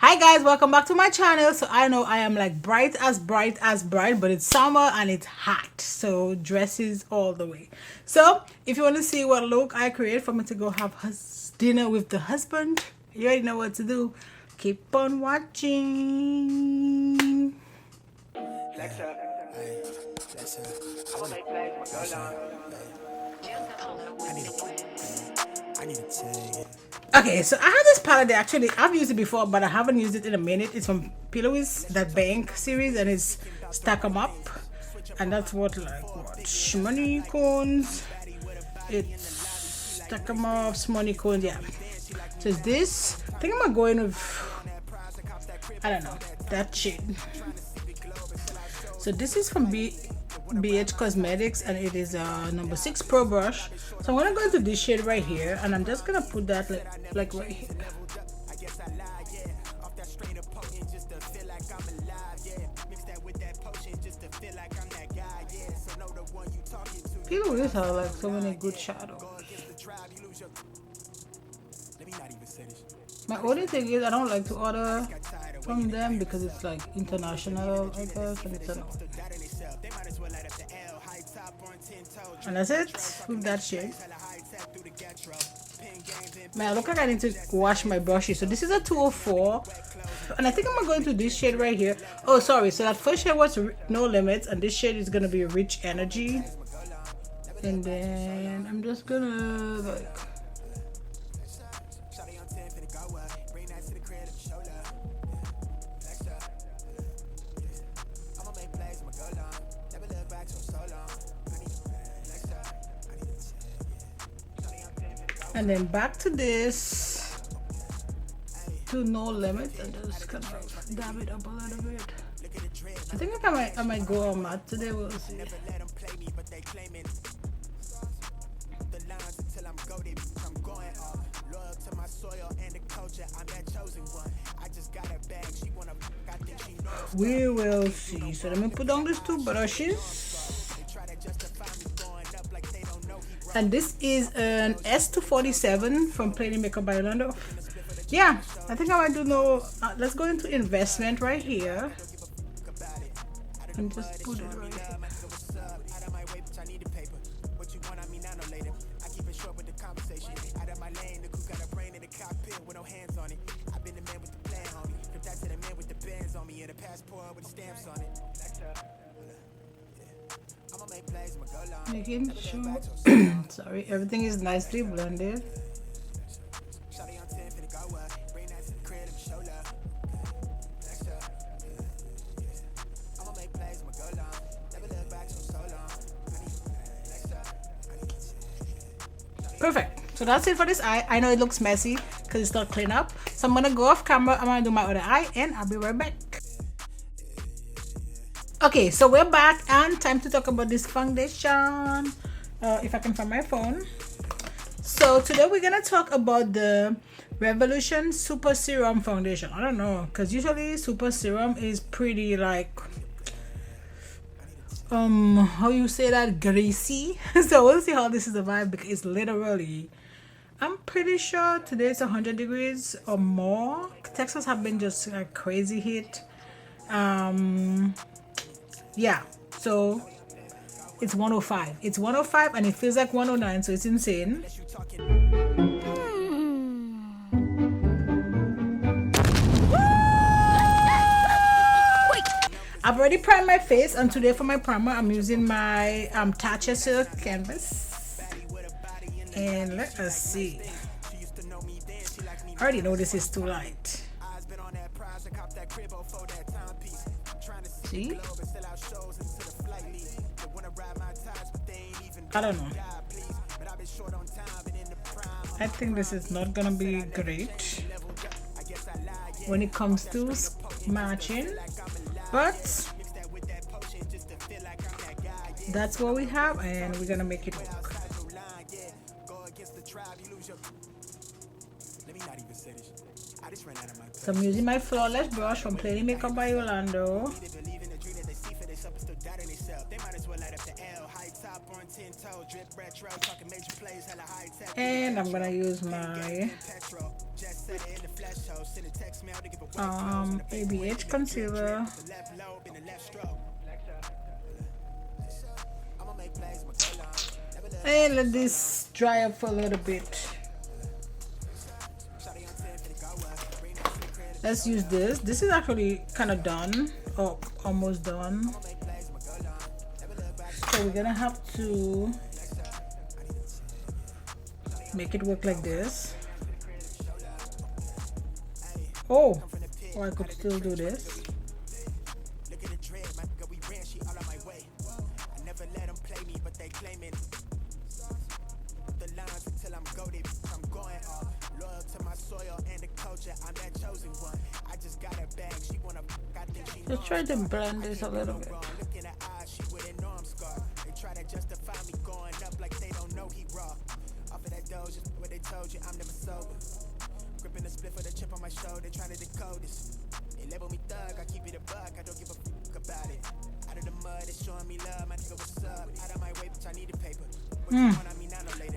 Hi guys, welcome back to my channel. So I know I am like bright, but it's summer and it's hot, so dresses all the way. So if you want to see what look I create for me to go have dinner with the husband, you already know what to do. Keep on watching. Okay, so I have this palette that actually I've used it before, but I haven't used it in a minute. It's from P.Louise, that bank series, and it's Stack 'em Up, and that's what SMoney Tones. It's Stack 'em Up, SMoney Tones, yeah. So it's this. I think I'm gonna go in with, I don't know, that shade. So this is from BH Cosmetics, and it is a number 6 Pro brush. So I'm gonna go into this shade right here, and I'm just gonna put that like right here. P.Louise have like so many good shadows. My only thing is I don't like to order from them because it's like international, I guess, and it's a no. And that's it with that shade. Man, I look like I need to wash my brushes. So this is a 204, and I think I'm gonna go into this shade right here. Oh, sorry. So that first shade was No Limits, and this shade is gonna be Rich Energy. And then I'm just gonna like. And then back to this, to No Limit, and just kind of dab it up a little bit. I think I might go on matte today, we'll see. We will see. So let me put down these 2 brushes. And this is an S247 from Plain Makeup by Yolondo. Yeah, I think I might do let's go into investment right here. And just put it right here. Making sure sorry, everything is nicely blended. Perfect. So that's it for this eye. I know it looks messy because it's not clean up, so I'm gonna go off camera. I'm gonna do my other eye and I'll be right back. Okay, so we're back and time to talk about this foundation. If I can find my phone. So today we're gonna talk about the Revolution Super Serum foundation. I don't know, because usually Super Serum is pretty like how you say that, greasy. So we'll see how this is a vibe, because it's literally, I'm pretty sure today it's 100 degrees or more. Texas have been just a crazy hit. Yeah, so it's 105. It's 105 and it feels like 109, so it's insane. I've already primed my face, and today for my primer I'm using my Tatcha Silk canvas. And let us see. I already know this is too light. See? I don't know. I think this is not gonna be great when it comes to matching, but that's what we have, and we're gonna make it work. So I'm using my Flawless brush from Plain Makeup by Yolondo. And I'm gonna use my ABH concealer. And let this dry up for a little bit. Let's use this. This is actually kind of done, or almost done. So we're gonna have to make it work like this. Oh, I could still do this. Just try to blend this a little bit. Gripping the split for the chip on my shoulder, trying to decode this. They label me thug, I keep it a buck, I don't give a fuck about it. Out of the mud, it's showing me love, my nigga, what's up? Out of my way, bitch, I need a paper.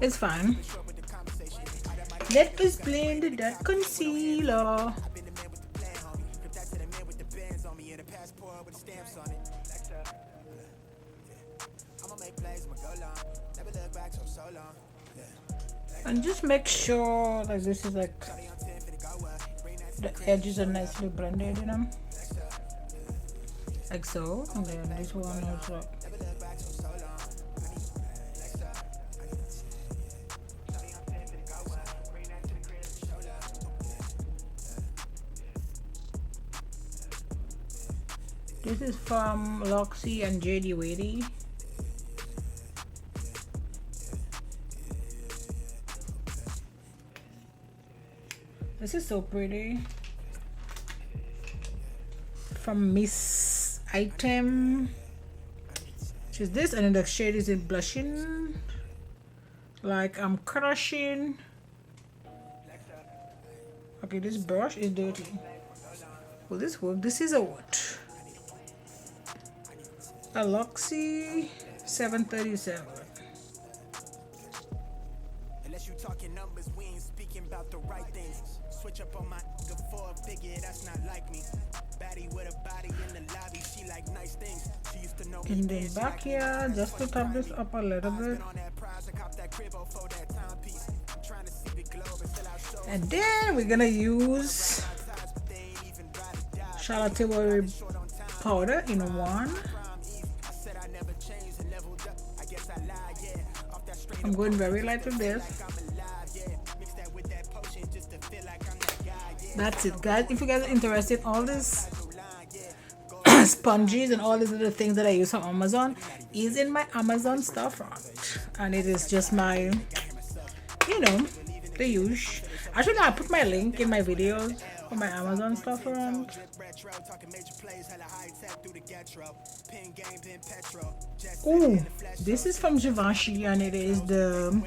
It's fine. Let us blend that concealer. And just make sure like this is like the edges are nicely blended, you know, like so. And then this one also. This is from Luxie and JadeyWadey. This is so pretty. From Miss Item. Which is this, and then the shade is in blushing. Like I'm crushing. Okay, this brush is dirty. Will this work? This is a what? A Luxie 737. Unless you talking numbers, we ain't speaking about the right things. Switch up on my for a figure, that's not like me. Baddie with a body in the lobby, she like nice things. She used to know me. And then back here, just to top this up a little bit. And then we're gonna use Charlotte powder in one. I'm going very light with this. That's it, guys. If you guys are interested, all this sponges and all these little things that I use from Amazon is in my Amazon storefront, and it is just my, you know, the use. Actually, I put my link in my videos for my Amazon storefront. Oh, this is from Givenchy, and it is the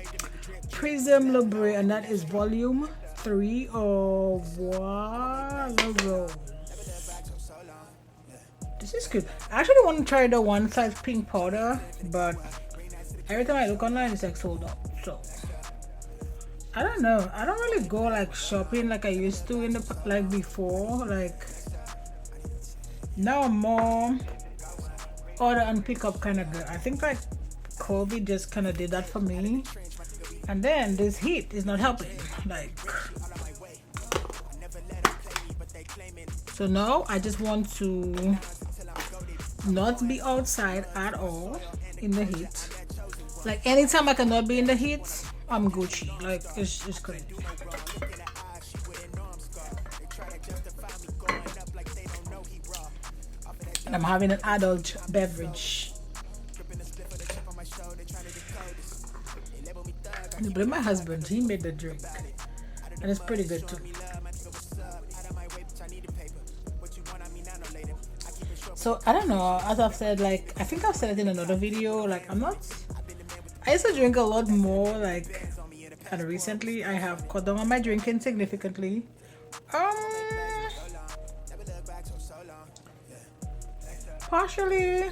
Prism Libre, and that is volume 3 of Logo. This is good. I actually want to try the one size pink powder, but every time I look online, it's like sold out. So I don't know. I don't really go like shopping like I used to in the like before. Like now I'm more order and pick up kind of girl. I think like COVID just kind of did that for me, and then this heat is not helping. Like, so now I just want to not be outside at all in the heat. Like anytime I cannot be in the heat, I'm Gucci. Like it's crazy. And I'm having an adult beverage. I blame my husband. He made the drink, and it's pretty good too. So I don't know. As I've said, like I think I've said it in another video. Like I used to drink a lot more. Like, and recently I have cut down on my drinking significantly. Partially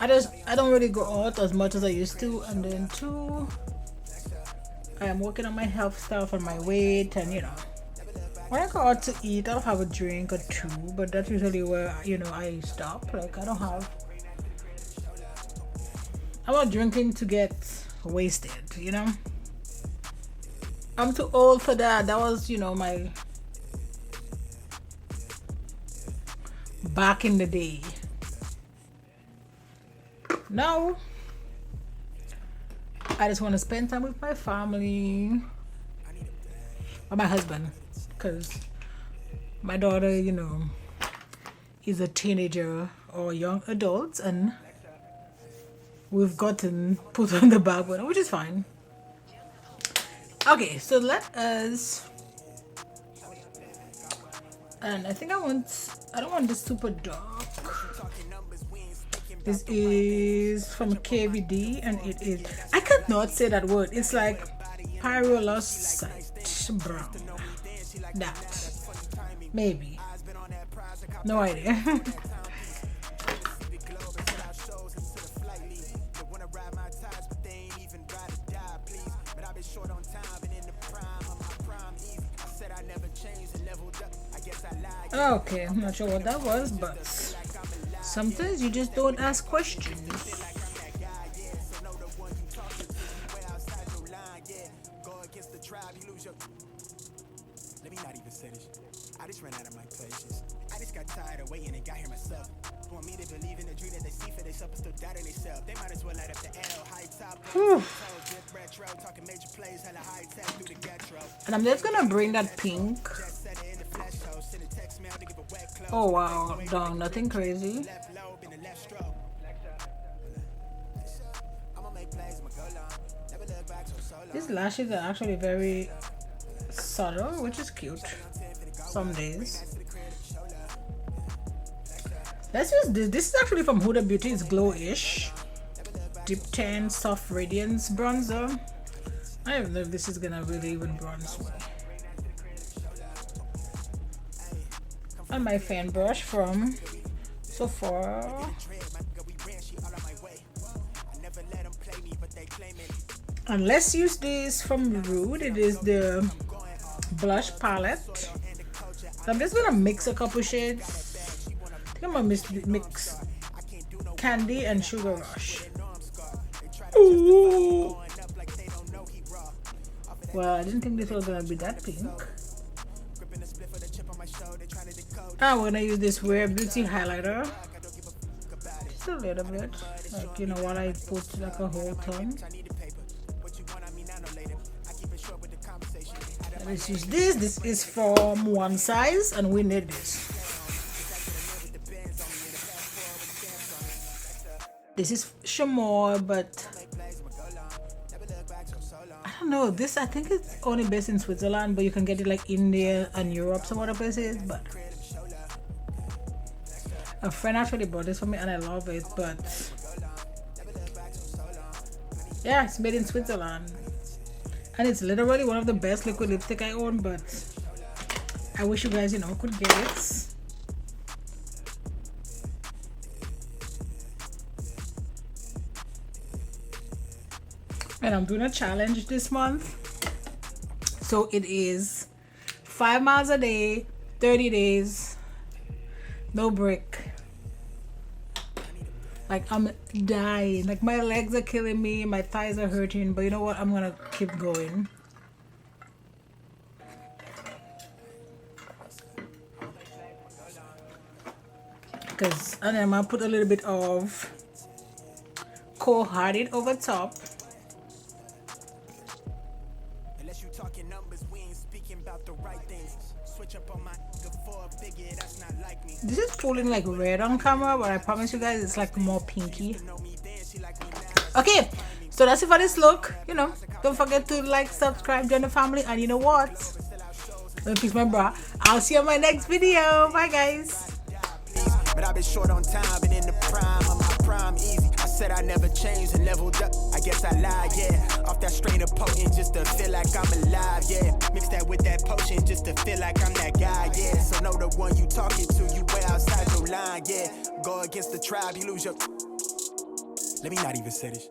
I don't really go out as much as I used to, and then two, I am working on my health stuff and my weight, and you know, when I go out to eat, I'll have a drink or two, but that's usually where, you know, I stop. Like I'm not drinking to get wasted, you know. I'm too old for that. That was, you know, my back in the day. Now I just want to spend time with my family or my husband, because my daughter, you know, is a teenager or young adult, and we've gotten put on the back burner, which is fine. Okay, so let us, and I think I don't want this super dark. This is from KVD, and it is, I cannot say that word, it's like pyrolusite brown. That maybe, no idea. Okay, I'm not sure what that was, but sometimes you just don't ask questions. Let me not even say this. I just ran out of my patience. I just got tired of waiting and got here myself. Want me to believe in the dream that they see for themselves, still doubting themselves. They might as well light up the L, high top, retro, talking major plays, hella high tech through the getro. And I'm just gonna bring that pink. Oh wow, done, nothing crazy. These lashes are actually very subtle, which is cute some days. Let's use this. This is actually from Huda Beauty. It's Glow-ish Deep Tan Soft Radiance Bronzer. I don't know if this is gonna really even bronze me. And my fan brush from Sephora. And let's use this from Rude. It is the blush palette. So I'm just gonna mix a couple shades. I think I'm gonna mix Candy and Sugar Rush. Ooh. Well, I didn't think this was gonna be that pink. Ah, we're gonna use this Rare Beauty highlighter. Just a little bit, like, you know, what I put like a whole ton. Let's use this. This is from One Size, and we need this. This is Chamois, but I don't know. This, I think it's only based in Switzerland, but you can get it like India and Europe, some other places. But a friend actually bought this for me, and I love it. But yeah, it's made in Switzerland, and it's literally one of the best liquid lipstick I own. But I wish you guys, you know, could get it. And I'm doing a challenge this month, so it is 5 miles a day, 30 days, no break. Like, I'm dying, like my legs are killing me, my thighs are hurting, but you know what, I'm gonna keep going. And then I'm gonna put a little bit of Cold-Hearted over top. This is pulling like red on camera, but I promise you guys it's like more pinky. Okay, so that's it for this look. You know, don't forget to like, subscribe, join the family, and you know what, let me fix my bra. I'll see you on my next video. Bye guys. But I've been short on time, been in the prime of my prime easy. I said I never changed and leveled up. I guess I lied, yeah. Off that strain of potent just to feel like I'm alive, yeah. Mix that with that potion just to feel like I'm that guy, yeah. So know the one you talking to, you way outside your line, yeah. Go against the tribe, you lose your Let me not even say this.